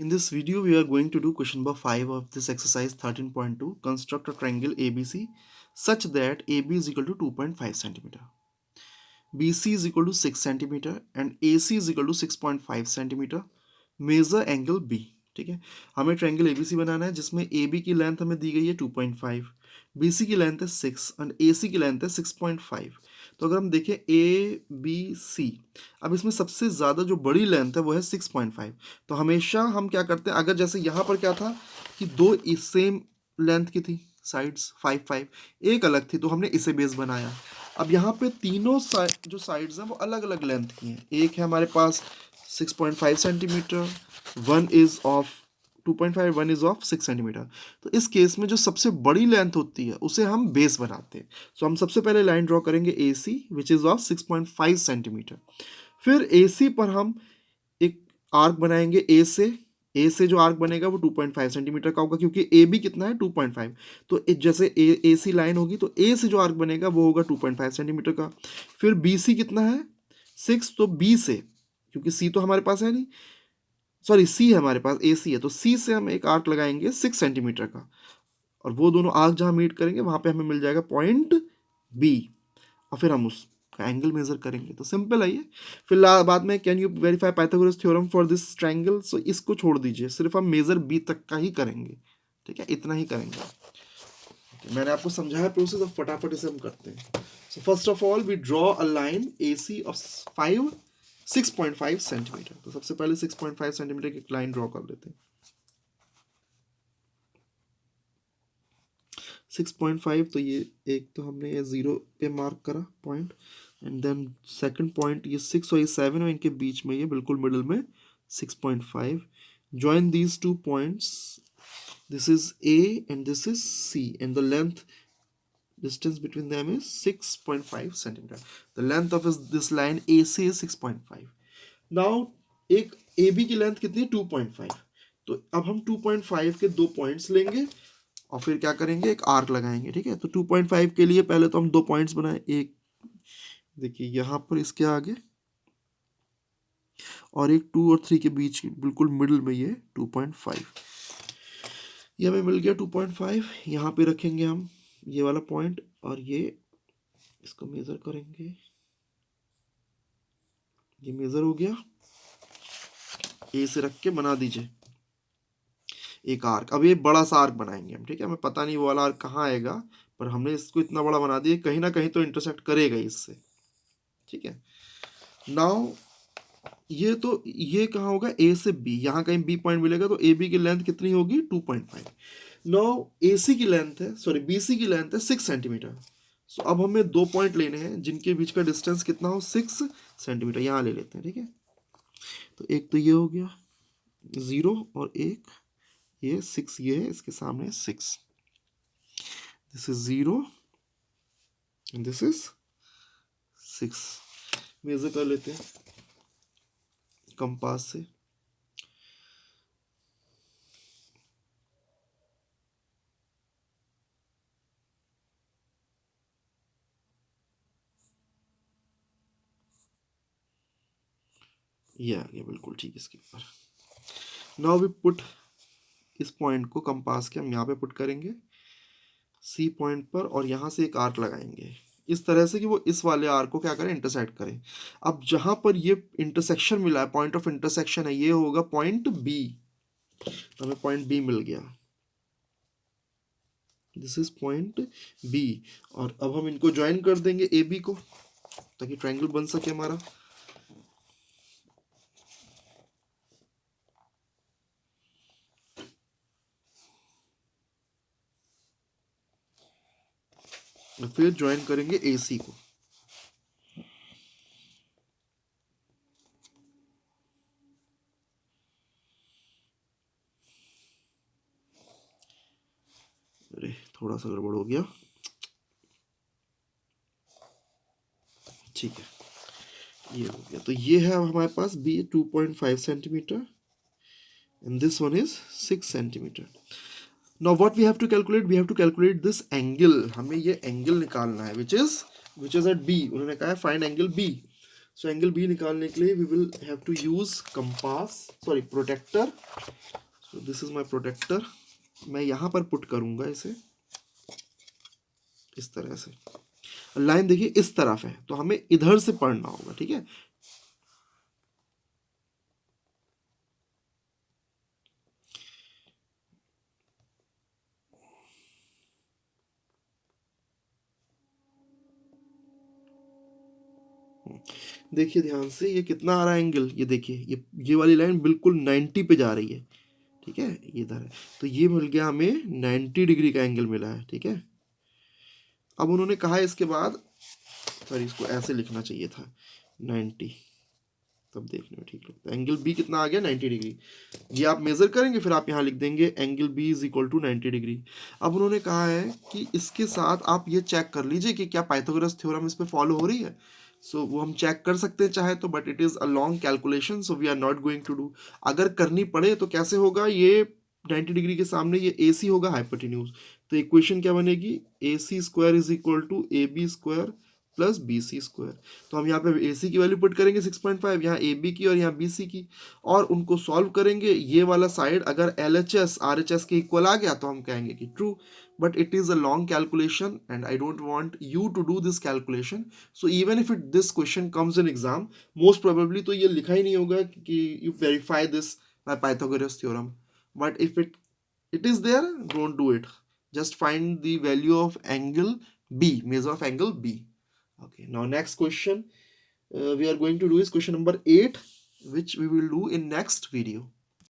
In this video, we are going to do question number 5 of this exercise 13.2. Construct a triangle ABC such that AB is equal to 2.5 centimeter, BC is equal to 6 centimeter and AC is equal to 6.5 centimeter. Measure angle B. ठीक है, हमें triangle ABC बनाना है जिसमें AB की length हमें दी गई है 2.5, BC की लेंथ है 6 और AC की लेंथ है 6.5. तो अगर हम देखें ABC, अब इसमें सबसे ज़्यादा जो बड़ी लेंथ है वो है 6.5. तो हमेशा हम क्या करते हैं, अगर जैसे यहाँ पर क्या था कि दो सेम लेंथ की थी साइड्स 5 एक अलग थी तो हमने इसे बेस बनाया. अब यहाँ पे तीनों जो साइड्स हैं वो अलग अलग लेंथ की हैं. एक है हमारे पास 6.5 centimetre, one is of 2.5, one is of 6 centimetre. तो इस केस में जो सबसे बड़ी लेंथ होती है उसे हम बेस बनाते हैं. सो हम सबसे पहले लाइन ड्रॉ करेंगे AC which is of 6.5 centimetre. फिर AC पर हम एक आर्क बनाएंगे ए से जो आर्क बनेगा वो 2.5 सेंटीमीटर का होगा क्योंकि ए बी कितना है 2.5. तो जैसे ए सी लाइन होगी तो ए से जो आर्क बनेगा वो होगा 2.5 सेंटीमीटर का. फिर बी सी कितना है 6, तो बी से, क्योंकि सी तो हमारे पास है नहीं, सॉरी सी है हमारे पास, ए सी है, तो सी से हम एक आर्क लगाएंगे 6 सेंटीमीटर का और वो दोनों आर्क जहाँ मीट करेंगे वहाँ पे हमें मिल जाएगा पॉइंट बी और फिर हम उस एंगल मेजर करेंगे. तो सिंपल है ये. फिर बाद में can you verify Pythagoras theorem for this triangle. So इसको छोड़ दीजिए, सिर्फ हम मेजर बी तक का ही करेंगे. ठीक है, इतना ही करेंगे. मैंने आपको समझाया प्रोसेस, अब फटाफट इसे हम करते हैं. So first of all we draw a line AC of 6.5 centimetre. तो सबसे पहले 6.5 सेंटीमीटर की लाइन ड्रॉ कर लेते हैं. 6.5, तो ये एक तो हमने ये 0 पे मार्क करा point, and then second point ये 6 और ये 7 और इनके बीच में ये बिल्कुल मिडिल में 6.5. Join these two points, this is A and this is C and the length distance between them is 6.5 centimeter. The length of this line AC is 6.5. Now एक AB की लेंथ कितनी है 2.5. तो अब हम 2.5 के दो पॉइंट्स लेंगे और फिर क्या करेंगे, एक आर्क लगाएंगे. ठीक है, तो 2.5 के लिए पहले तो हम दो पॉइंट्स बनाए. एक देखिए यहाँ पर इसके आगे और एक 2 और 3 के बीच बिल्कुल मिडिल में ये 2.5. ये हमें मिल गया 2.5. यहाँ पे रखेंगे हम ये वाला पॉइंट और ये इसको मेजर करेंगे. ये मेजर हो गया. ए से रख के बना दीजिए एक आर्क. अब ये बड़ा सा आर्क बनाएंगे हम. ठीक है, हमें पता नहीं वो वाला आर्क कहाँ आएगा, पर हमने इसको इतना बड़ा बना दिया, कहीं ना कहीं तो इंटरसेक्ट करेगा इससे. ठीक है, नाउ ये कहाँ होगा, A से B, यहाँ कहीं B पॉइंट मिलेगा तो AB की लेंथ कितनी होगी 2.5. नाउ AC की लेंथ है, सॉरी BC की लेंथ है 6 सेंटीमीटर. सो अब हमें दो पॉइंट लेने हैं जिनके बीच का डिस्टेंस कितना हो 6 सेंटीमीटर. यहाँ ले लेते हैं. ठीक है, तो एक तो ये हो गया 0 और एक ये 6, ये है इसके सामने 6. This is 0 and this is 6. Measure कर लेते हैं कंपास से. ये आ गया बिल्कुल ठीक इसके ऊपर. नाउ वी पुट इस पॉइंट को कंपास के हम यहाँ पे पुट करेंगे C पॉइंट पर और यहाँ से एक आर्क लगाएंगे इस तरह से कि वो इस वाले आर्क को क्या करें, इंटरसेक्ट करें. अब जहाँ पर ये इंटरसेक्शन मिला है, पॉइंट ऑफ इंटरसेक्शन है, ये होगा पॉइंट B. तो हमें पॉइंट B मिल गया. This is point B. और अब हम इनको ज्वाइन कर देंगे AB को ताकि ट्रायंगल बन सके हमारा. फिर ज्वाइन करेंगे AC को. अरे थोड़ा सा गड़बड़ हो गया. ठीक है, ये हो गया. तो ये है हमारे पास B 2.5 centimetre and this one is 6 centimeter. Now what we have to calculate? We have to calculate this angle. हमें ये angle निकालना है which is at B. उन्होंने कहा है find angle B. So angle B निकालने के लिए we will have to use compass, sorry protractor. So this is my protractor. मैं यहाँ पर पुट करूंगा इसे इस तरह से. लाइन देखिए इस तरफ है तो हमें इधर से पढ़ना होगा, ठीक है. देखिए ध्यान से, ये कितना आ रहा है एंगल, ये देखिए ये वाली लाइन बिल्कुल 90 पे जा रही है, ठीक है. ये इधर है तो ये मिल गया हमें 90 डिग्री का एंगल मिला है, ठीक है. अब उन्होंने कहा है इसके बाद, सॉरी इसको ऐसे लिखना चाहिए था 90, तब देखने में ठीक लगता है. एंगल बी कितना आ गया 90 डिग्री. ये आप मेजर करेंगे फिर आप यहाँ लिख देंगे angle B is equal to 90 degree. अब उन्होंने कहा है कि इसके साथ आप ये चेक कर लीजिए कि क्या पाइथागोरस थ्योरम इस पे फॉलो हो रही है. सो वो हम चेक कर सकते हैं चाहे तो, but it is a long calculation so we are not going to do. अगर करनी पड़े तो कैसे होगा, ये 90 डिग्री के सामने ये ए सी होगा हाइपोटेन्यूज. तो इक्वेशन क्या बनेगी, a c square is equal to a b square plus b c square. तो हम यहाँ पे ए सी की वैल्यू पुट करेंगे 6.5, यहाँ ए बी की और यहाँ बी सी की, और उनको सॉल्व करेंगे. ये वाला साइड अगर L H S R H S के इक्वल आ गया तो हम कहेंगे कि true. But it is a long calculation and I don't want you to do this calculation. So even if it this question comes in exam, most probably तो ये लिखा ही नहीं होगा कि you verify this by Pythagoras theorem. But if it is there, don't do it. Just find the value of angle B, measure of angle B. Okay, now next question we are going to do is question number 8, which we will do in next video.